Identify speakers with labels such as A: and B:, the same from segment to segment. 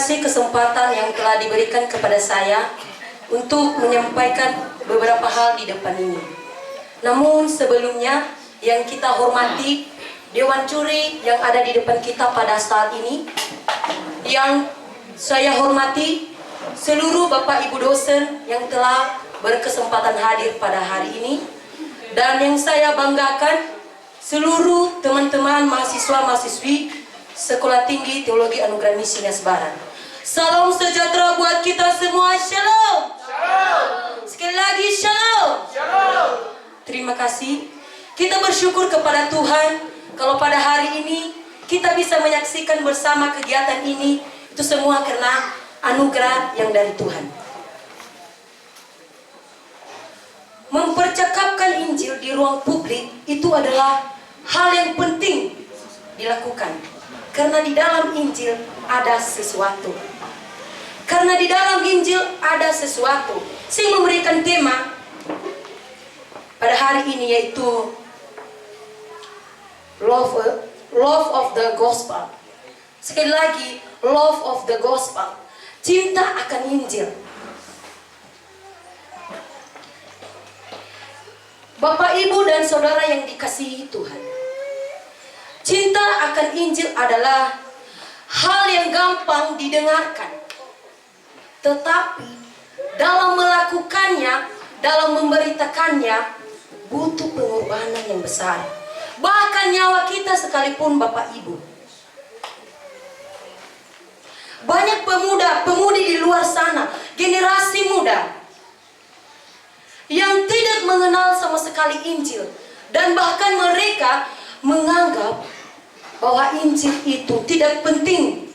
A: kasih kesempatan yang telah diberikan kepada saya untuk menyampaikan beberapa hal di depan ini. Namun sebelumnya yang kita hormati Dewan Juri yang ada di depan kita pada saat ini, yang saya hormati seluruh Bapak Ibu dosen yang telah berkesempatan hadir pada hari ini, dan yang saya banggakan seluruh teman-teman mahasiswa-mahasiswi Sekolah Tinggi Teologi Anugerah Misi Nias Barat. Salam sejahtera buat kita semua. Shalom. Shalom. Sekali lagi shalom. Shalom. Terima kasih. Kita bersyukur kepada Tuhan kalau pada hari ini kita bisa menyaksikan bersama kegiatan ini. Itu semua karena anugerah yang dari Tuhan. Mempercakapkan Injil di ruang publik itu adalah hal yang penting dilakukan. Karena di dalam Injil ada sesuatu. Karena di dalam Injil ada sesuatu. Saya memberikan tema pada hari ini yaitu love of the gospel. Sekali lagi, love of the gospel. Cinta akan Injil. Bapak, Ibu, dan saudara yang dikasihi Tuhan, cinta akan Injil adalah hal yang gampang didengarkan. Tetapi dalam melakukannya, dalam memberitakannya, butuh pengorbanan yang besar. Bahkan nyawa kita sekalipun, Bapak Ibu. Banyak pemuda-pemudi di luar sana, generasi muda, yang tidak mengenal sama sekali Injil. Dan bahkan mereka menganggap bahwa Injil itu tidak penting,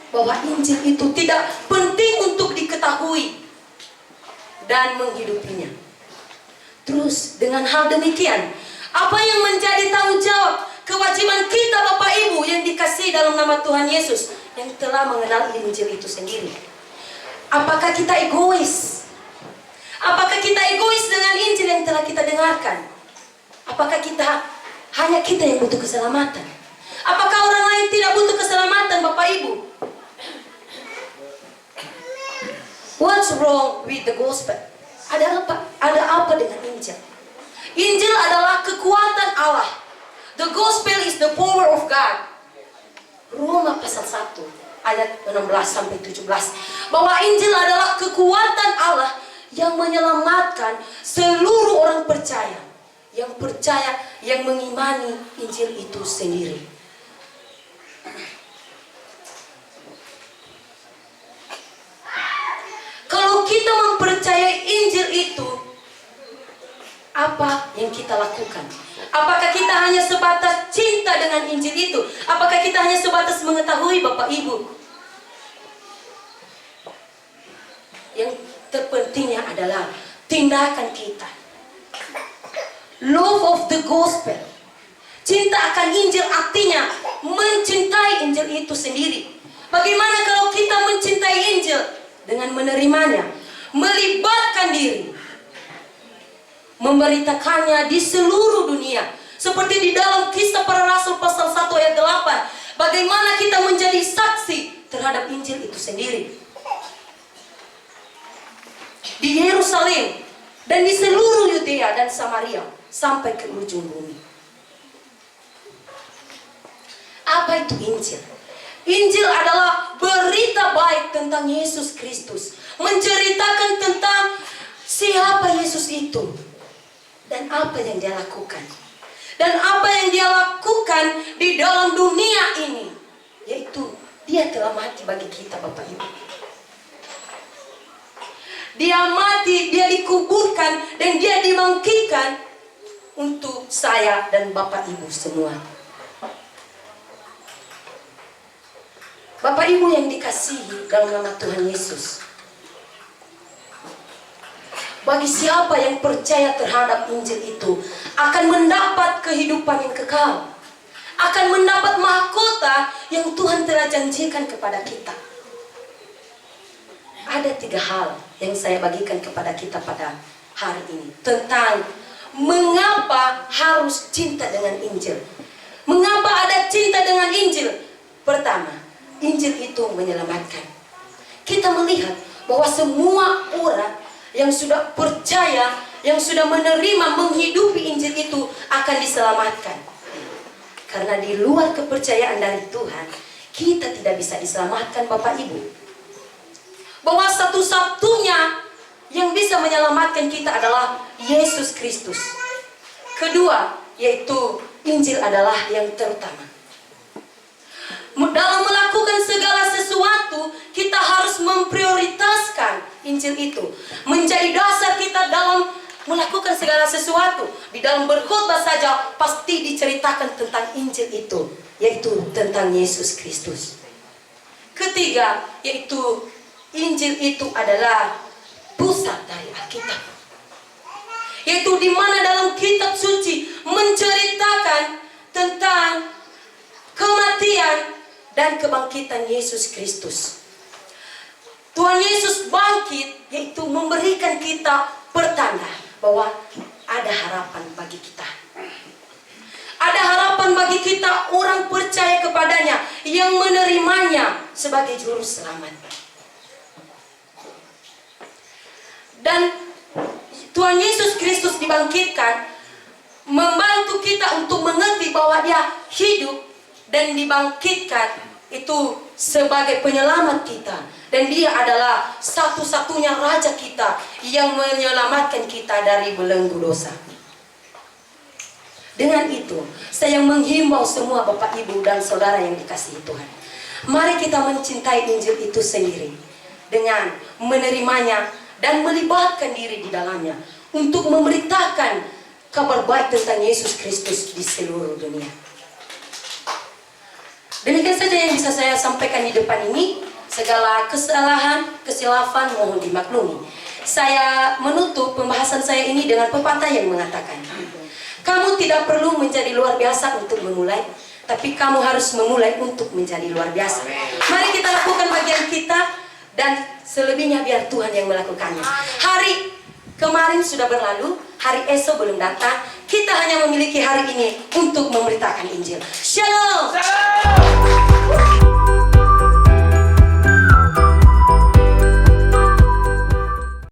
A: bahwa Injil itu tidak penting untuk diketahui dan menghidupinya. Terus dengan hal demikian, apa yang menjadi tanggung jawab, kewajiban kita Bapak Ibu yang dikasihi dalam nama Tuhan Yesus yang telah mengenal Injil itu sendiri? Apakah kita egois? Apakah kita egois dengan Injil yang telah kita dengarkan? Apakah hanya kita yang butuh keselamatan? Apakah orang lain tidak butuh keselamatan, Bapak Ibu? What's wrong with the gospel? Ada apa dengan Injil? Injil adalah kekuatan Allah. The gospel is the power of God. Roma pasal 1 ayat 16 sampai 17. Bahwa Injil adalah kekuatan Allah yang menyelamatkan seluruh orang percaya. Yang percaya, yang mengimani Injil itu sendiri. Kalau kita mempercayai Injil itu, apa yang kita lakukan? Apakah kita hanya sebatas cinta dengan Injil itu? Apakah kita hanya sebatas mengetahui, Bapak Ibu? Yang terpentingnya adalah tindakan kita. Love of the gospel. Cinta akan Injil artinya mencintai Injil itu sendiri. Bagaimana kalau kita mencintai Injil? Dengan menerimanya, melibatkan diri, memberitakannya di seluruh dunia. Seperti di dalam Kisah Para Rasul pasal 1 ayat 8. Bagaimana kita menjadi saksi terhadap Injil itu sendiri. Di Yerusalem dan di seluruh Yudea dan Samaria sampai ke ujung bumi. Apa itu Injil? Injil adalah berita baik tentang Yesus Kristus. Menceritakan tentang siapa Yesus itu. Dan apa yang dia lakukan. Dan apa yang dia lakukan di dalam dunia ini. Yaitu dia telah mati bagi kita, Bapak Ibu. Dia mati, dia dikuburkan, dan dia dibangkitkan untuk saya dan Bapak Ibu semua. Bapak Ibu yang dikasihi dalam nama Tuhan Yesus, bagi siapa yang percaya terhadap Injil itu akan mendapat kehidupan yang kekal, akan mendapat mahkota yang Tuhan telah janjikan kepada kita. Ada 3 hal yang saya bagikan kepada kita pada hari ini tentang mengapa harus cinta dengan Injil. Mengapa ada cinta dengan Injil? Pertama, Injil itu menyelamatkan. kita melihat bahwa semua orang yang sudah percaya, yang sudah menerima menghidupi Injil itu akan diselamatkan. Karena di luar kepercayaan dari Tuhan, kita tidak bisa diselamatkan, Bapak Ibu. Bahwa satu-satunya yang bisa menyelamatkan kita adalah Yesus Kristus. Kedua, yaitu Injil adalah yang terutama. Dalam melakukan segala sesuatu, kita harus memprioritaskan Injil itu. Menjadi dasar kita dalam melakukan segala sesuatu. Di dalam berkhotbah saja pasti diceritakan tentang Injil itu, yaitu tentang Yesus Kristus. Ketiga, yaitu Injil itu adalah pusat dari Alkitab, yaitu di mana dalam kitab suci menceritakan tentang kematian dan kebangkitan Yesus Kristus. Tuhan Yesus bangkit, yaitu memberikan kita pertanda bahwa ada harapan bagi kita. Ada harapan bagi kita orang percaya kepadanya yang menerimanya sebagai juru selamat. Dan Tuhan Yesus Kristus dibangkitkan membantu kita untuk mengerti bahwa dia hidup dan dibangkitkan itu sebagai penyelamat kita. Dan dia adalah satu-satunya raja kita yang menyelamatkan kita dari belenggu dosa. Dengan itu, saya menghimbau semua Bapak, Ibu, dan Saudara yang dikasihi Tuhan. Mari kita mencintai Injil itu sendiri dengan menerimanya dan melibatkan diri di dalamnya untuk memberitakan kabar baik tentang Yesus Kristus di seluruh dunia. Demikian saja yang bisa saya sampaikan di depan ini. Segala kesalahan, kesilapan mohon dimaklumi. Saya menutup pembahasan saya ini dengan pepatah yang mengatakan, kamu tidak perlu menjadi luar biasa untuk memulai, tapi kamu harus memulai untuk menjadi luar biasa. Mari kita lakukan bagian kita, dan selebihnya biar Tuhan yang melakukannya. Hari kemarin sudah berlalu, hari esok belum datang. Kita hanya memiliki hari ini untuk memberitakan Injil. Shalom.